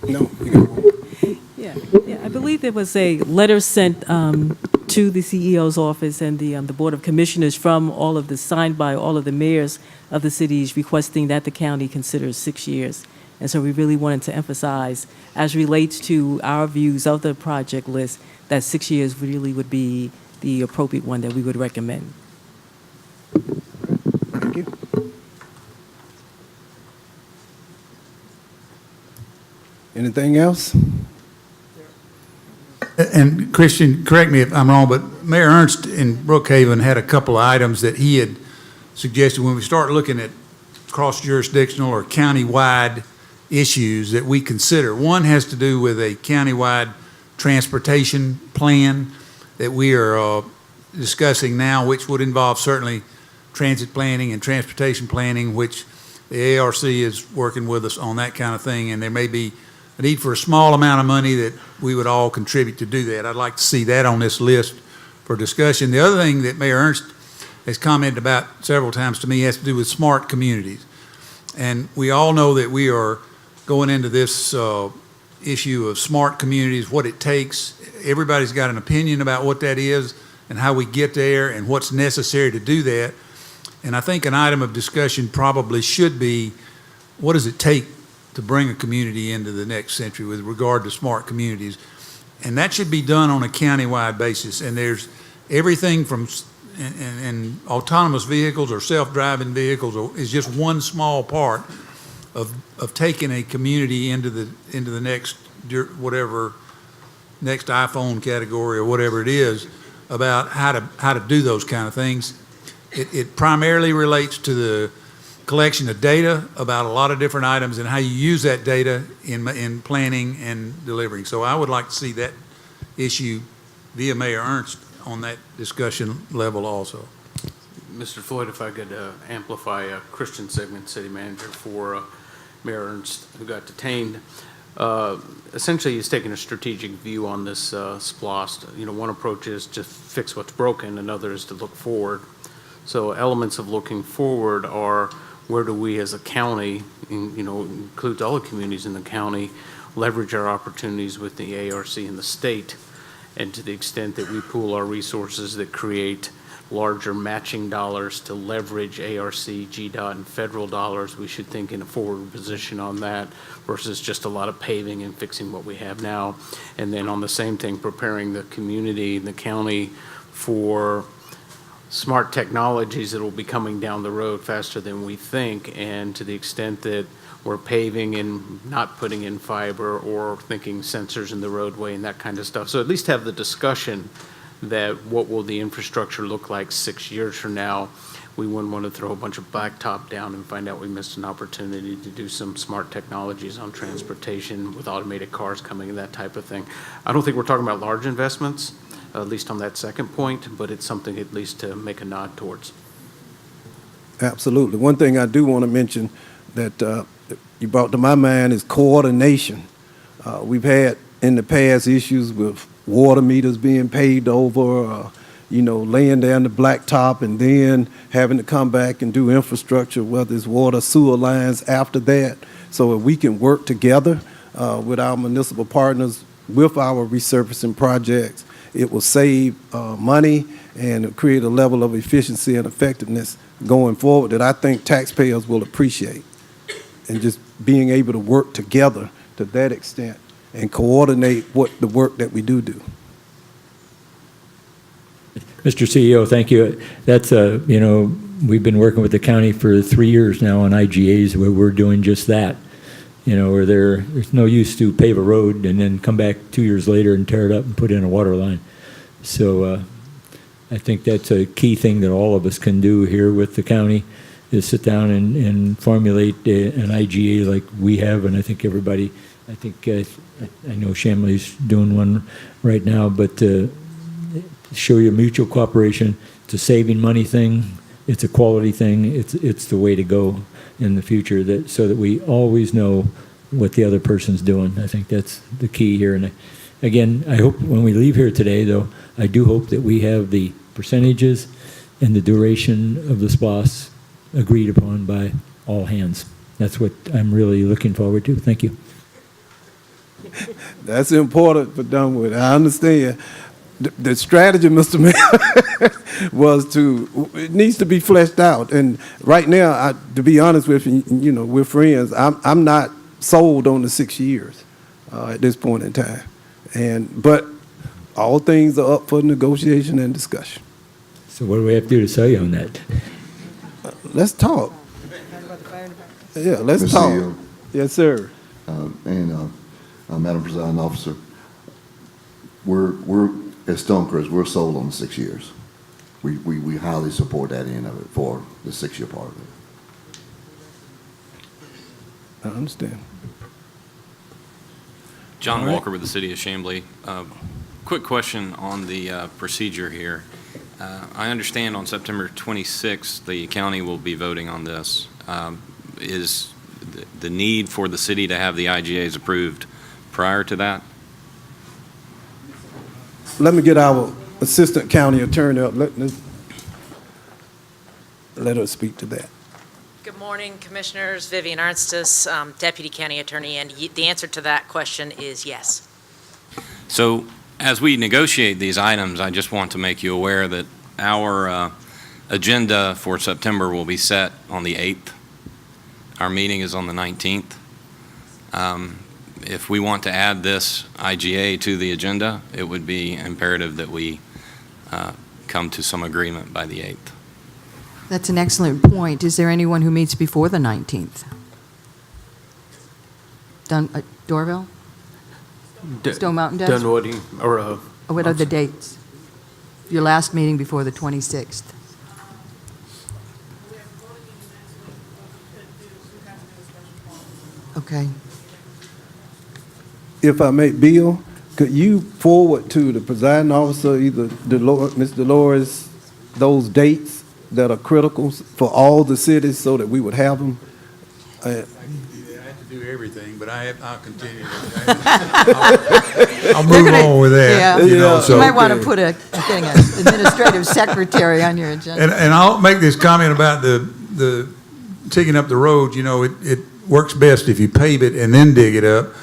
No, you got one. Yeah, I believe there was a letter sent to the CEO's office and the Board of Commissioners from all of the, signed by all of the mayors of the cities requesting that the county considers 6 years. And so we really wanted to emphasize, as relates to our views of the project list, that 6 years really would be the appropriate one that we would recommend. Thank you. Anything else? And Christian, correct me if I'm wrong, but Mayor Ernst in Brookhaven had a couple of items that he had suggested when we start looking at cross-jurisdictional or county-wide issues that we consider. One has to do with a county-wide transportation plan that we are discussing now, which would involve certainly transit planning and transportation planning, which the ARC is working with us on that kind of thing, and there may be a need for a small amount of money that we would all contribute to do that. I'd like to see that on this list for discussion. The other thing that Mayor Ernst has commented about several times to me has to do with smart communities. And we all know that we are going into this issue of smart communities, what it takes. Everybody's got an opinion about what that is and how we get there and what's necessary to do that. And I think an item of discussion probably should be, what does it take to bring a community into the next century with regard to smart communities? And that should be done on a county-wide basis. And there's everything from, and autonomous vehicles or self-driving vehicles is just one small part of taking a community into the next, whatever, next iPhone category or whatever it is, about how to do those kind of things. It primarily relates to the collection of data about a lot of different items and how you use that data in planning and delivering. So I would like to see that issue via Mayor Ernst on that discussion level also. Mr. Floyd, if I could amplify Christian Sigmund, City Manager for Mayor Ernst, who got detained. Essentially, he's taking a strategic view on this Splost. You know, one approach is to fix what's broken, another is to look forward. So elements of looking forward are, where do we as a county, you know, includes all the communities in the county, leverage our opportunities with the ARC and the state, and to the extent that we pool our resources that create larger matching dollars to leverage ARC, GDOT, and federal dollars, we should think in a forward position on that versus just a lot of paving and fixing what we have now. And then on the same thing, preparing the community and the county for smart technologies that will be coming down the road faster than we think, and to the extent that we're paving and not putting in fiber or thinking sensors in the roadway and that kind of stuff. So at least have the discussion that what will the infrastructure look like 6 years from now. We wouldn't want to throw a bunch of blacktop down and find out we missed an opportunity to do some smart technologies on transportation with automated cars coming and that type of thing. I don't think we're talking about large investments, at least on that second point, but it's something at least to make a nod towards. Absolutely. One thing I do want to mention that you brought to my mind is coordination. We've had in the past issues with water meters being paved over, you know, laying down the blacktop and then having to come back and do infrastructure, whether it's water, sewer lines after that. So if we can work together with our municipal partners with our resurfacing projects, it will save money and create a level of efficiency and effectiveness going forward that I think taxpayers will appreciate. And just being able to work together to that extent and coordinate the work that we do. Mr. CEO, thank you. That's, you know, we've been working with the county for 3 years now on IGAs where we're doing just that. You know, where there's no use to pave a road and then come back 2 years later and tear it up and put in a water line. So I think that's a key thing that all of us can do here with the county is sit down and formulate an IGA like we have, and I think everybody, I know Shamley's doing one right now, but show your mutual cooperation. It's a saving money thing. It's a quality thing. It's the way to go in the future, so that we always know what the other person's doing. I think that's the key here. And again, I hope when we leave here today, though, I do hope that we have the percentages and the duration of the Splost agreed upon by all hands. That's what I'm really looking forward to. Thank you. That's important for Dunwoody. I understand. The strategy, Mr. Mayor, was it needs to be fleshed out. And right now, to be honest with you, we're friends. I'm not sold on the 6 years at this point in time. But all things are up for negotiation and discussion. So what do we have to do to sell you on that? Let's talk. Yeah, let's Mr. talk. CEO. Yes, sir. Madam Presiding Officer, we're at Stonecrest, we're sold on the 6 years. We highly support that end of it for the 6 year part of it. I understand. John All right. Walker with the City of Chamblee. Quick question on the procedure here. I understand on September 26th, the county will be voting on this. Is the need for the city to have the IGAs approved prior to that? Let me get our Assistant County Attorney up. Let her speak to that. Good morning, Commissioners. Vivian Ernstis, Deputy County Attorney, and the answer to that question is yes. So as we negotiate these items, I just want to make you aware that our agenda for September will be set on the 8th. Our meeting is on the 19th. If we want to add this IGA to the agenda, it would be imperative that we come to some agreement by the 8th. That's an excellent point. Is there anyone who meets before the 19th? Dorville? Stone Mountain does? Dunwoody, or What are the dates? Your last meeting before the 26th? Okay. If I may, Bill, could you forward to the presiding officer, either Ms. Dolores, those dates that are critical for all the cities so that we would have them? I have to do everything, but I'll continue. I'll They're move gonna- on with that. Yeah. You might want to put an administrative secretary on your agenda. And I'll make this comment about the digging up the road. It works best if you pave it and then dig it up.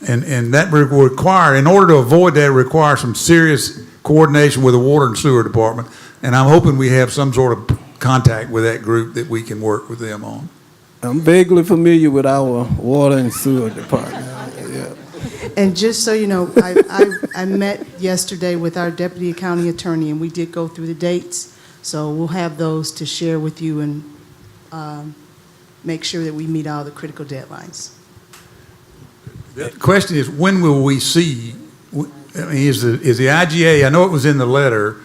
And that will require, in order to avoid that, require some serious coordination with the water and sewer department. And I'm hoping we have some sort of contact with that group that we can work with them on. I'm vaguely familiar with our water and sewer department. Yeah. And just so you know, I met yesterday with our Deputy County Attorney, and we did go through the dates. So we'll have those to share with you and make sure that we meet all the critical deadlines. The question is, when will we see, is the IGA, I know it was in the letter,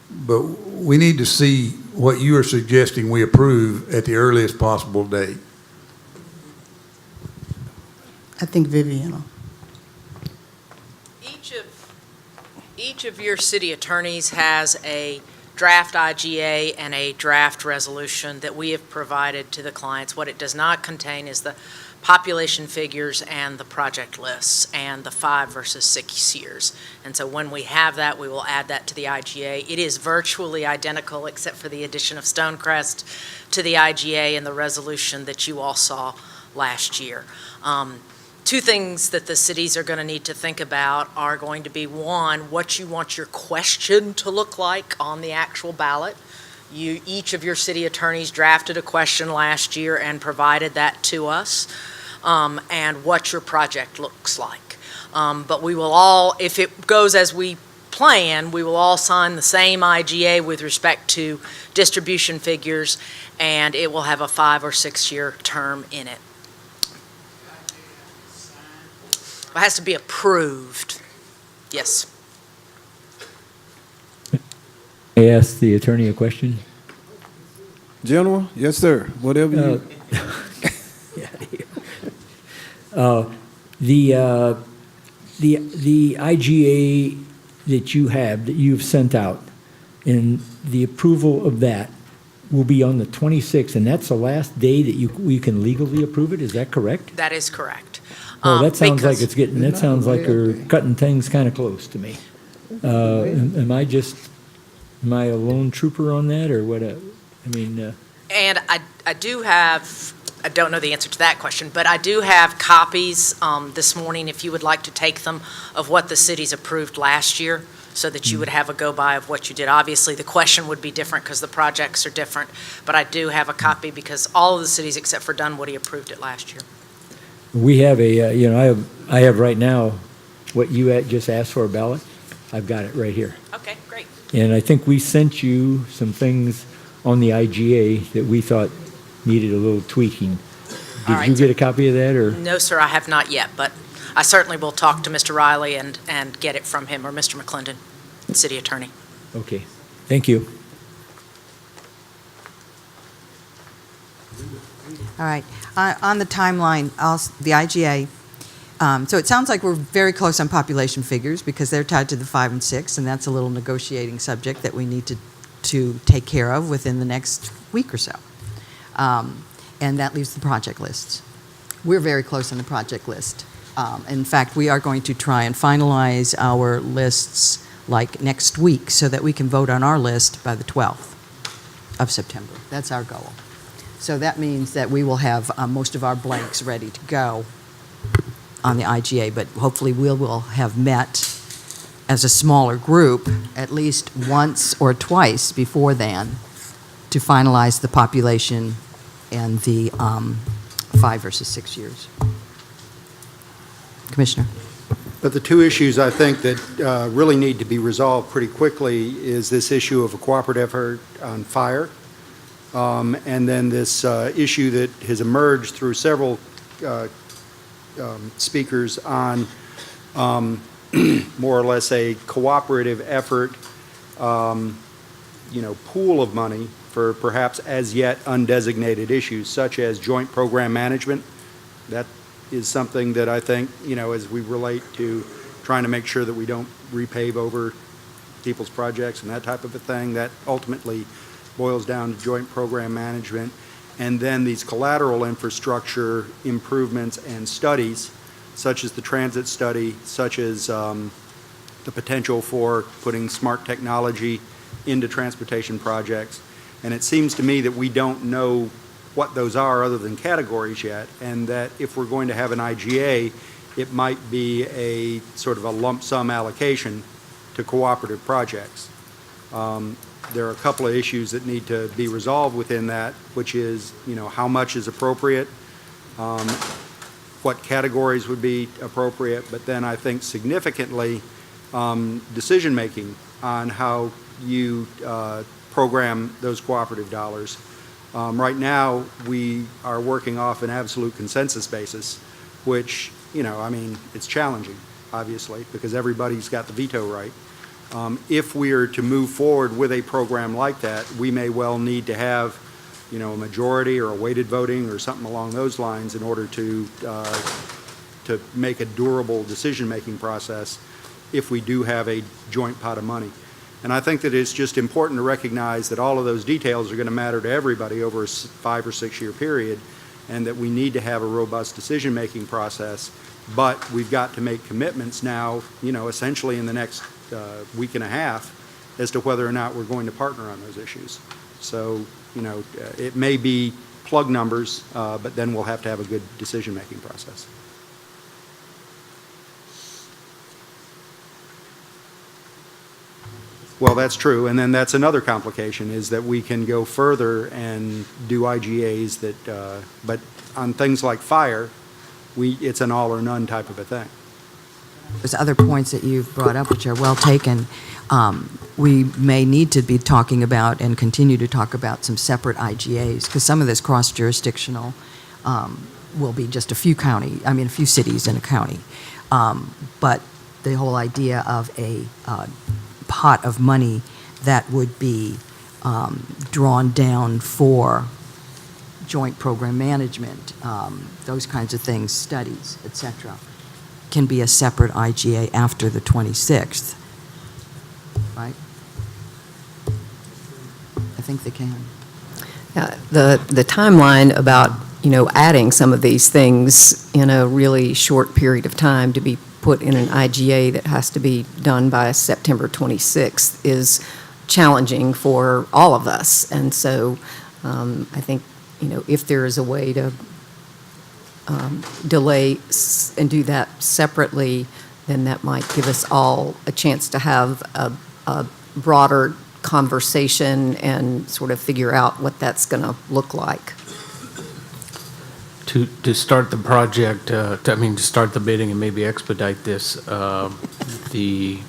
but we need to see what you are suggesting we approve at the earliest possible date. I think Vivian. Each of your city attorneys has a draft IGA and a draft resolution that we have provided to the clients. What it does not contain is the population figures and the project lists and the 5 versus 6 years. And so when we have that, we will add that to the IGA. It is virtually identical except for the addition of Stonecrest to the IGA and the resolution that you all saw last year. Two things that the cities are going to need to think about are going to be, one, what you want your question to look like on the actual ballot. Each of your city attorneys drafted a question last year and provided that to us, and what your project looks like. But we will all, if it goes as we plan, we will all sign the same IGA with respect to distribution figures, and it will have a 5 or 6 year term in it. It has to be approved. Yes. I asked the attorney a question. General? Yes, sir. Whatever you... The IGA that you have, that you've sent out, and the approval of that will be on the 26th, and that's the last day that we can legally approve it, is that correct? That is correct. Oh, that sounds like because- it's getting, that sounds like we're cutting things kind of close to me. Am I a lone trooper on that, or what? And I do have, I don't know the answer to that question, but I do have copies this morning, if you would like to take them, of what the cities approved last year, so that you would have a go-by of what you did. Obviously, the question would be different because the projects are different, but I do have a copy because all of the cities except for Dunwoody approved it last year. We have I have right now what you just asked for a ballot. I've got it right here. Okay, great. And I think we sent you some things on the IGA that we thought needed a little tweaking. All Did right. you get a copy of that, or? No, sir, I have not yet, but I certainly will talk to Mr. Riley and get it from him, or Mr. McClendon, city attorney. Okay, thank you. All right. On the timeline, the IGA, so it sounds like we're very close on population figures because they're tied to the 5 and 6, and that's a little negotiating subject that we need to take care of within the next week or so. And that leaves the project lists. We're very close on the project list. In fact, we are going to try and finalize our lists like next week so that we can vote on our list by the 12th of September. That's our goal. So that means that we will have most of our blanks ready to go on the IGA, but hopefully we will have met as a smaller group at least once or twice before then to finalize the population and the 5 versus 6 years. Commissioner. But the two issues I think that really need to be resolved pretty quickly is this issue of a cooperative effort on fire, and then this issue that has emerged through several speakers on more or less a cooperative effort, pool of money for perhaps as yet undesignated issues, such as joint program management. That is something that I think, as we relate to trying to make sure that we don't repave over people's projects and that type of a thing, that ultimately boils down to joint program management. And then these collateral infrastructure improvements and studies, such as the transit study, such as the potential for putting smart technology into transportation projects. And it seems to me that we don't know what those are other than categories yet, and that if we're going to have an IGA, it might be a sort of a lump sum allocation to cooperative projects. There are a couple of issues that need to be resolved within that, which is, how much is appropriate, what categories would be appropriate, but then I think significantly decision-making on how you program those cooperative dollars. Right now, we are working off an absolute consensus basis, which, it's challenging, obviously, because everybody's got the veto right. If we are to move forward with a program like that, we may well need to have, a majority or a weighted voting or something along those lines in order to make a durable decision-making process if we do have a joint pot of money. And I think that it's just important to recognize that all of those details are going to matter to everybody over a 5 or 6 year period, and that we need to have a robust decision-making process. But we've got to make commitments now, essentially in the next week and a half, as to whether or not we're going to partner on those issues. So, it may be plug numbers, but then we'll have to have a good decision-making process. Well, that's true, and then that's another complication, is that we can go further and do IGAs that, but on things like fire, it's an all or none type of a thing. There's other points that you've brought up which are well taken. We may need to be talking about and continue to talk about some separate IGAs, because some of this cross-jurisdictional will be just a few cities in a county. But the whole idea of a pot of money that would be drawn down for joint program management, those kinds of things, studies, et cetera, can be a separate IGA after the 26th, right? I think they can. The timeline about, adding some of these things in a really short period of time to be put in an IGA that has to be done by September 26th is challenging for all of us. And so I think, if there is a way to delay and do that separately, then that might give us all a chance to have a broader conversation and sort of figure out what that's going to look like. To start the project, to start the bidding and maybe expedite this, the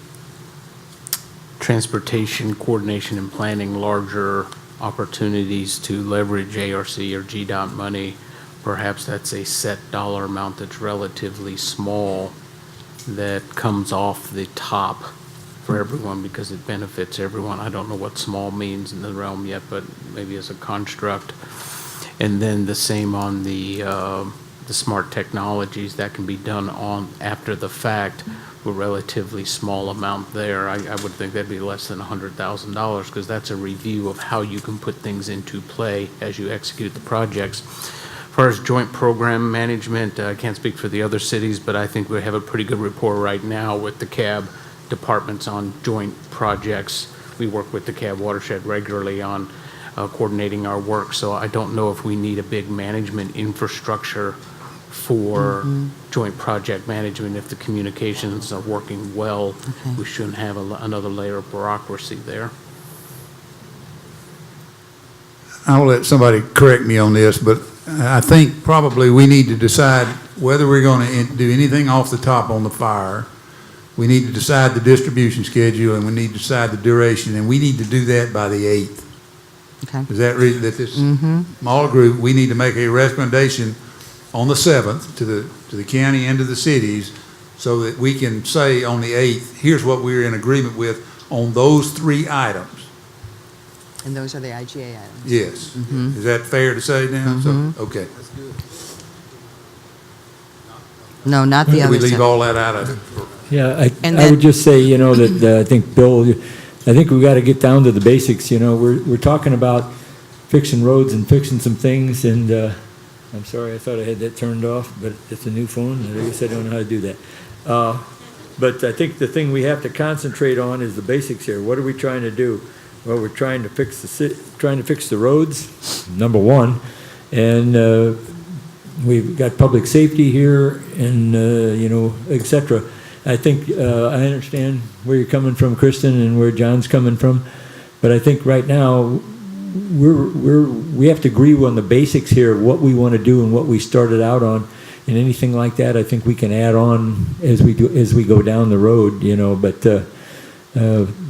transportation coordination and planning larger opportunities to leverage ARC or GDOT money, perhaps that's a set dollar amount that's relatively small that comes off the top for everyone because it benefits everyone. I don't know what small means in the realm yet, but maybe as a construct. And then the same on the smart technologies that can be done on after the fact, a relatively small amount there. I would think that'd be less than $100,000 because that's a review of how you can put things into play as you execute the projects. As far as joint program management, I can't speak for the other cities, but I think we have a pretty good rapport right now with the CAB departments on joint projects. We work with the CAB watershed regularly on coordinating our work, so I don't know if we need a big management infrastructure for joint project management. If the communications are working well, we shouldn't have another layer of bureaucracy there. I'll let somebody correct me on this, but I think probably we need to decide whether we're going to do anything off the top on the fire. We need to decide the distribution schedule, and we need to decide the duration, and we need to do that by the 8th. Okay. Is that reason that this small group, we need to make a recommendation on the 7th to the county and to the cities so that we can say on the 8th, here's what we're in agreement with on those 3 items. And those are the IGA items? Yes. Is that fair to say now? So, okay. No, not the other We leave side. all that out of it. Yeah, I would just say, that I think, Bill, I think we got to get down to the basics. We're talking about fixing roads and fixing some things, and I'm sorry, I thought I had that turned off, but it's a new phone, and I guess I don't know how to do that. But I think the thing we have to concentrate on is the basics here. What are we trying to do? Well, we're trying to fix the roads, number one, and we've got public safety here, and et cetera. I think I understand where you're coming from, Kristen, and where John's coming from, but I think right now we have to agree on the basics here of what we want to do and what we started out on, and anything like that I think we can add on as we go down the road. But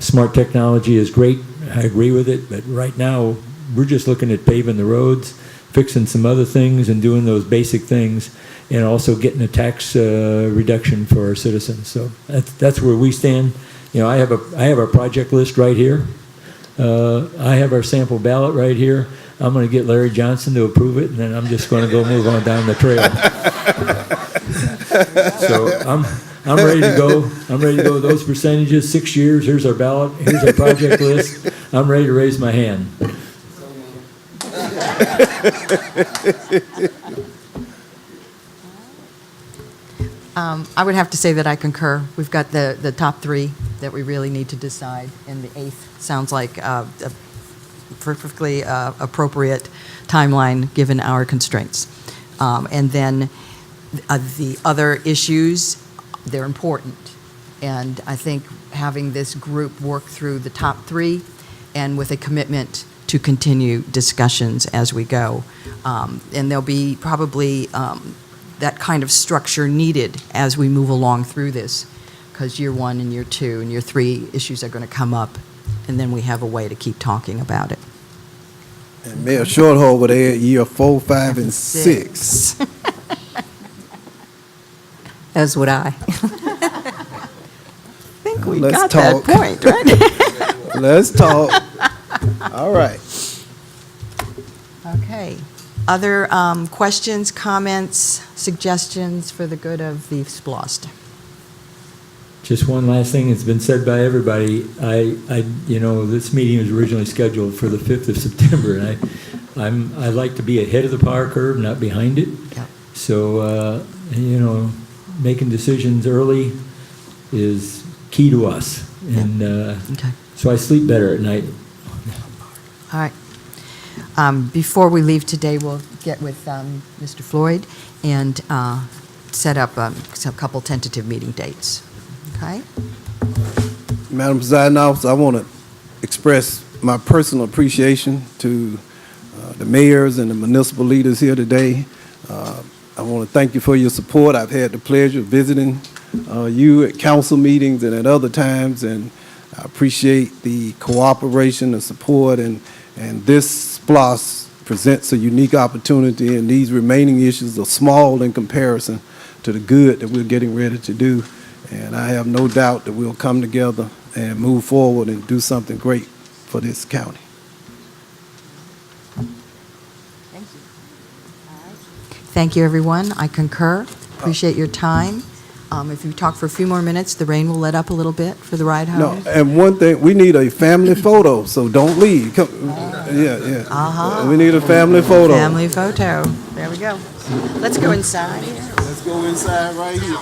smart technology is great. I agree with it, but right now we're just looking at paving the roads, fixing some other things, and doing those basic things, and also getting a tax reduction for our citizens. So that's where we stand. I have a project list right here. I have our sample ballot right here. I'm going to get Larry Johnson to approve it, and then I'm just going to go move on down the trail. So I'm ready to go. I'm ready to go. Those percentages, 6 years. Here's our ballot. Here's our project list. I'm ready to raise my hand. I would have to say that I concur. We've got the top 3 that we really need to decide, and the 8th sounds like a perfectly appropriate timeline given our constraints. And then the other issues, they're important. And I think having this group work through the top 3 and with a commitment to continue discussions as we go. And there'll be probably that kind of structure needed as we move along through this because year 1 and year 2 and year 3 issues are going to come up, and then we have a way to keep talking about it. And Mayor Shorthold would add year 4, 5, and 6. As would I. I think we Let's got talk. that point, right? Let's talk. All right. Okay. Other questions, comments, suggestions for the good of the Splost? Just one last thing, it's been said by everybody, this meeting was originally scheduled for the 5th of September, and I like to be ahead of the power curve, not behind it. Yep. So, making decisions early is key to us. And Okay. so I sleep better at night. All right. Before we leave today, we'll get with Mr. Floyd and set up a couple tentative meeting dates. Okay? Madam Presiding Officer, I want to express my personal appreciation to the mayors and the municipal leaders here today. I want to thank you for your support. I've had the pleasure of visiting you at council meetings and at other times, and I appreciate the cooperation, the support, and this Splost presents a unique opportunity, and these remaining issues are small in comparison to the good that we're getting ready to do. And I have no doubt that we'll come together and move forward and do something great for this county. Thank you. All right. Thank you, everyone. I concur. Appreciate your time. If you talk for a few more minutes, the rain will let up a little bit for the ride home. No, and one thing, we need a family photo, so don't leave. Come, yeah. Uh-huh. We need a family photo. Family photo. There we go. Let's go inside. Let's go inside right here.